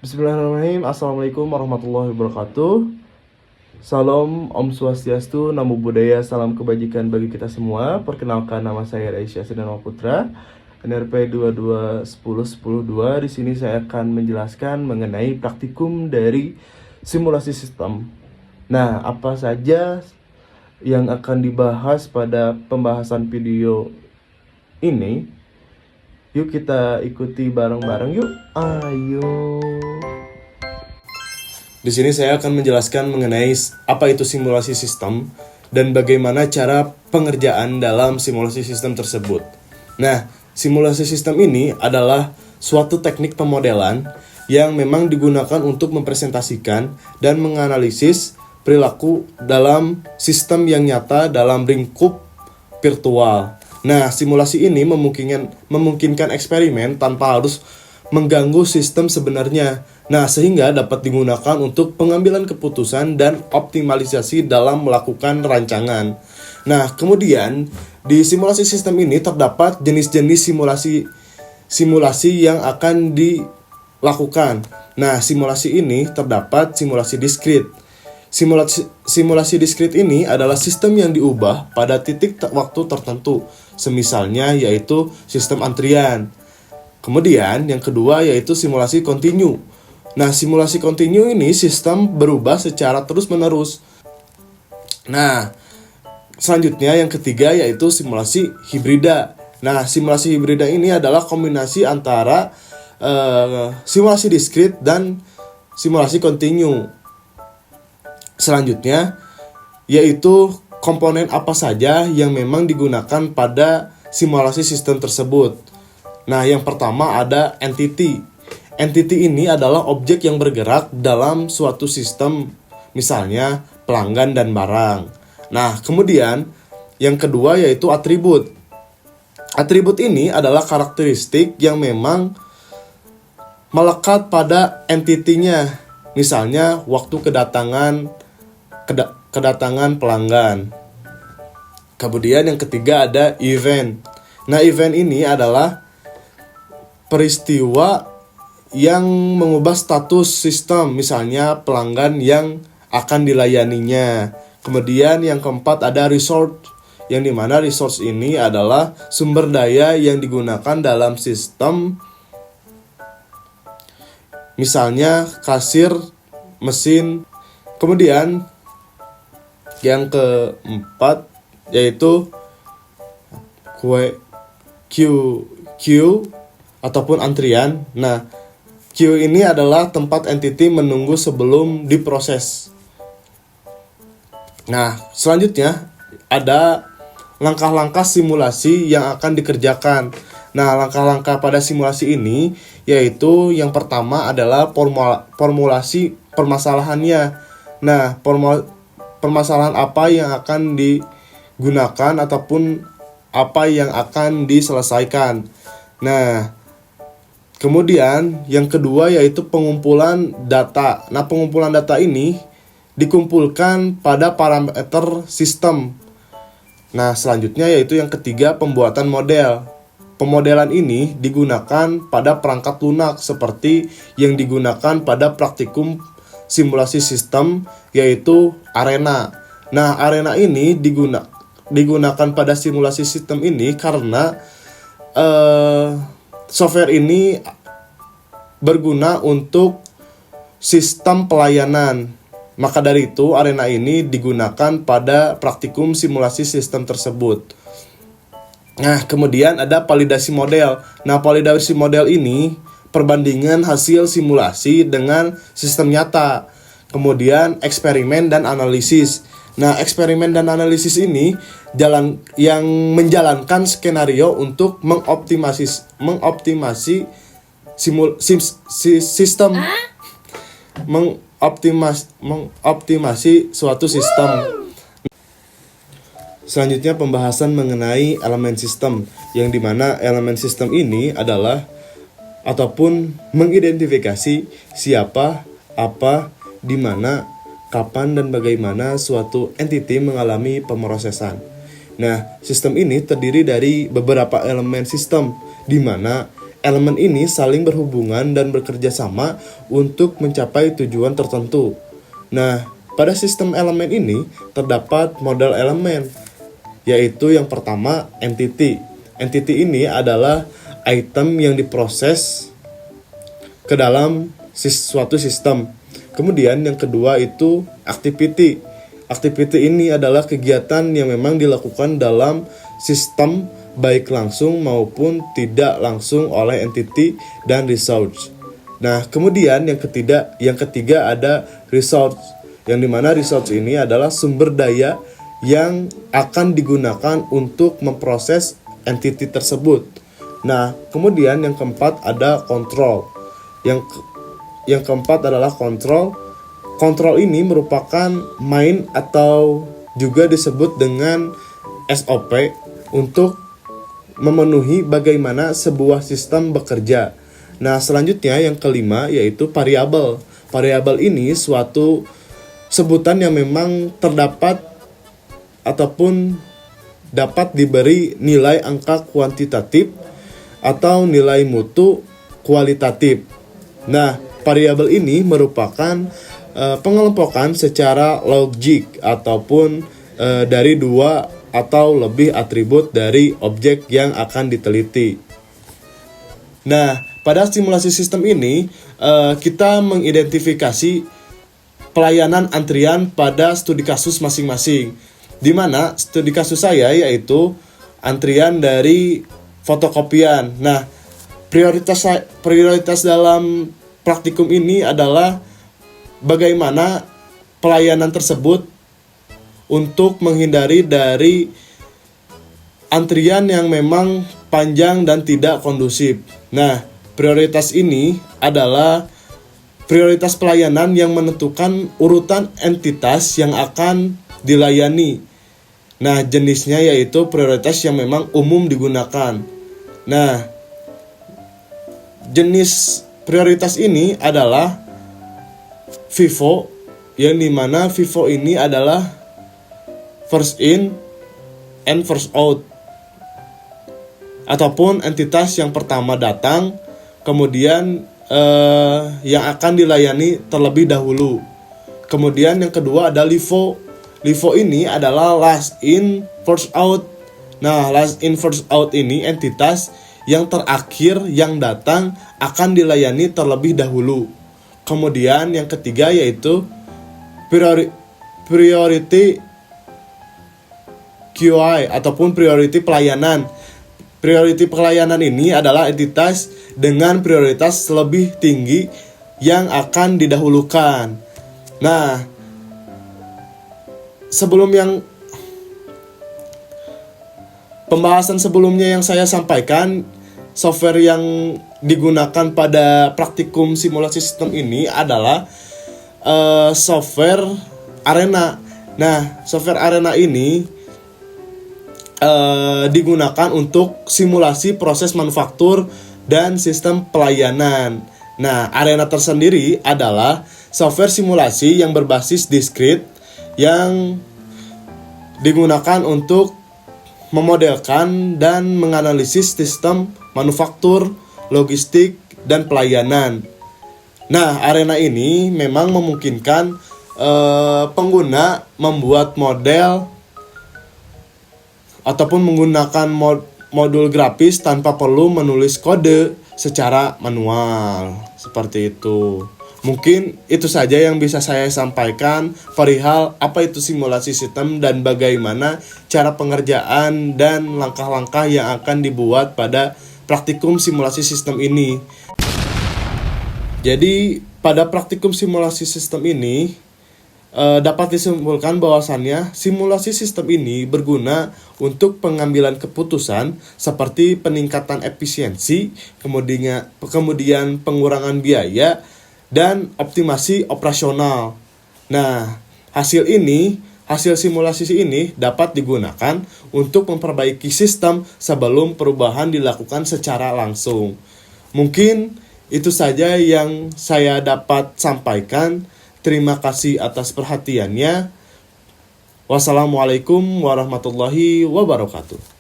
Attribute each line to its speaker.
Speaker 1: Bismillahirrahmanirrahim. Assalamualaikum warahmatullahi wabarakatuh. Salam Om Swastiastu, Namo Buddhaya, salam kebajikan bagi kita semua. Perkenalkan, nama saya Aisyah Sidana Putra, NRP 22101002. Di sini saya akan menjelaskan mengenai praktikum dari simulasi sistem. Nah, apa saja yang akan dibahas pada pembahasan video ini? Yuk kita ikuti bareng-bareng yuk. Ayo. Di sini saya akan menjelaskan mengenai apa itu simulasi sistem dan bagaimana cara pengerjaan dalam simulasi sistem tersebut. Nah, simulasi sistem ini adalah suatu teknik pemodelan yang memang digunakan untuk mempresentasikan dan menganalisis perilaku dalam sistem yang nyata dalam lingkup virtual. Nah, simulasi ini memungkinkan eksperimen tanpa harus mengganggu sistem sebenarnya. Nah, sehingga dapat digunakan untuk pengambilan keputusan dan optimalisasi dalam melakukan rancangan. Nah, kemudian di simulasi sistem ini terdapat jenis-jenis simulasi yang akan dilakukan. Nah, simulasi ini terdapat simulasi diskrit. Simulasi diskrit ini adalah sistem yang diubah pada titik waktu tertentu, semisalnya yaitu sistem antrian. Kemudian yang kedua yaitu simulasi kontinu. Nah, simulasi kontinu ini sistem berubah secara terus-menerus. Nah, selanjutnya yang ketiga yaitu simulasi hibrida. Nah, simulasi hibrida ini adalah kombinasi antara simulasi diskrit dan simulasi kontinu. Selanjutnya yaitu komponen apa saja yang memang digunakan pada simulasi sistem tersebut. Nah, yang pertama ada entity. Entity ini adalah objek yang bergerak dalam suatu sistem, misalnya pelanggan dan barang. Nah, kemudian yang kedua yaitu atribut. Atribut ini adalah karakteristik yang memang melekat pada entitinya, misalnya waktu kedatangan pelanggan. Kemudian yang ketiga ada event. Nah, event ini adalah peristiwa yang mengubah status sistem, misalnya pelanggan yang akan dilayaninya. Kemudian yang keempat ada resource, yang dimana resource ini adalah sumber daya yang digunakan dalam sistem, misalnya kasir, mesin. Kemudian yang keempat yaitu queue ataupun antrian. Nah, queue ini adalah tempat entity menunggu sebelum diproses. Nah, selanjutnya ada langkah-langkah simulasi yang akan dikerjakan. Nah, langkah-langkah pada simulasi ini yaitu yang pertama adalah formulasi permasalahannya. Nah, permasalahan apa yang akan digunakan ataupun apa yang akan diselesaikan. Nah, kemudian yang kedua yaitu pengumpulan data. Nah, pengumpulan data ini dikumpulkan pada parameter sistem. Nah, selanjutnya yaitu yang ketiga pembuatan model. Pemodelan ini digunakan pada perangkat lunak seperti yang digunakan pada praktikum simulasi sistem yaitu arena. Nah, arena ini digunakan pada simulasi sistem ini karena software ini berguna untuk sistem pelayanan. Maka dari itu arena ini digunakan pada praktikum simulasi sistem tersebut. Nah, kemudian ada validasi model. Nah, validasi model ini perbandingan hasil simulasi dengan sistem nyata. Kemudian eksperimen dan analisis. Nah, eksperimen dan analisis ini yang menjalankan skenario untuk mengoptimasi sistem, mengoptimasi suatu sistem. Selanjutnya pembahasan mengenai elemen sistem, yang dimana elemen sistem ini adalah ataupun mengidentifikasi siapa, apa, di mana, kapan, dan bagaimana suatu entity mengalami pemrosesan. Nah, sistem ini terdiri dari beberapa elemen sistem, di mana elemen ini saling berhubungan dan bekerja sama untuk mencapai tujuan tertentu. Nah, pada sistem elemen ini terdapat model elemen, yaitu yang pertama entity. Entity ini adalah item yang diproses ke dalam suatu sistem. Kemudian yang kedua itu activity. Activity ini adalah kegiatan yang memang dilakukan dalam sistem baik langsung maupun tidak langsung oleh entity dan resource. Nah, kemudian yang ketiga ada resource, yang dimana resource ini adalah sumber daya yang akan digunakan untuk memproses entity tersebut. Nah, kemudian yang keempat ada control. Yang keempat adalah kontrol. Kontrol ini merupakan main atau juga disebut dengan SOP untuk memenuhi bagaimana sebuah sistem bekerja. Nah, selanjutnya yang kelima yaitu variabel. Variabel ini suatu sebutan yang memang terdapat ataupun dapat diberi nilai angka kuantitatif atau nilai mutu kualitatif. Nah, variabel ini merupakan pengelompokan secara logik ataupun dari dua atau lebih atribut dari objek yang akan diteliti. Nah, pada simulasi sistem ini kita mengidentifikasi pelayanan antrian pada studi kasus masing-masing, di mana studi kasus saya yaitu antrian dari fotokopian. Nah, prioritas dalam praktikum ini adalah bagaimana pelayanan tersebut untuk menghindari dari antrian yang memang panjang dan tidak kondusif. Nah, prioritas ini adalah prioritas pelayanan yang menentukan urutan entitas yang akan dilayani. Nah, jenisnya yaitu prioritas yang memang umum digunakan. Nah, jenis prioritas ini adalah FIFO, yang dimana FIFO ini adalah first in and first out, ataupun entitas yang pertama datang kemudian yang akan dilayani terlebih dahulu. Kemudian yang kedua ada LIFO. LIFO ini adalah last in first out. Nah, last in first out ini entitas yang terakhir yang datang akan dilayani terlebih dahulu. Kemudian yang ketiga yaitu priority QI ataupun priority pelayanan. Priority pelayanan ini adalah entitas dengan prioritas lebih tinggi yang akan didahulukan. Nah, pembahasan sebelumnya yang saya sampaikan, software yang digunakan pada praktikum simulasi sistem ini adalah software Arena. Nah, software Arena ini digunakan untuk simulasi proses manufaktur dan sistem pelayanan. Nah, Arena tersendiri adalah software simulasi yang berbasis diskrit yang digunakan untuk memodelkan dan menganalisis sistem manufaktur, logistik, dan pelayanan. Nah, Arena ini memang memungkinkan pengguna membuat model ataupun menggunakan modul grafis tanpa perlu menulis kode secara manual. Seperti itu. Mungkin itu saja yang bisa saya sampaikan perihal apa itu simulasi sistem dan bagaimana cara pengerjaan dan langkah-langkah yang akan dibuat pada praktikum simulasi sistem ini. Jadi, pada praktikum simulasi sistem ini dapat disimpulkan bahwasannya simulasi sistem ini berguna untuk pengambilan keputusan seperti peningkatan efisiensi, kemudian pengurangan biaya, dan optimasi operasional. Nah, hasil simulasi ini dapat digunakan untuk memperbaiki sistem sebelum perubahan dilakukan secara langsung. Mungkin itu saja yang saya dapat sampaikan. Terima kasih atas perhatiannya. Wassalamualaikum warahmatullahi wabarakatuh.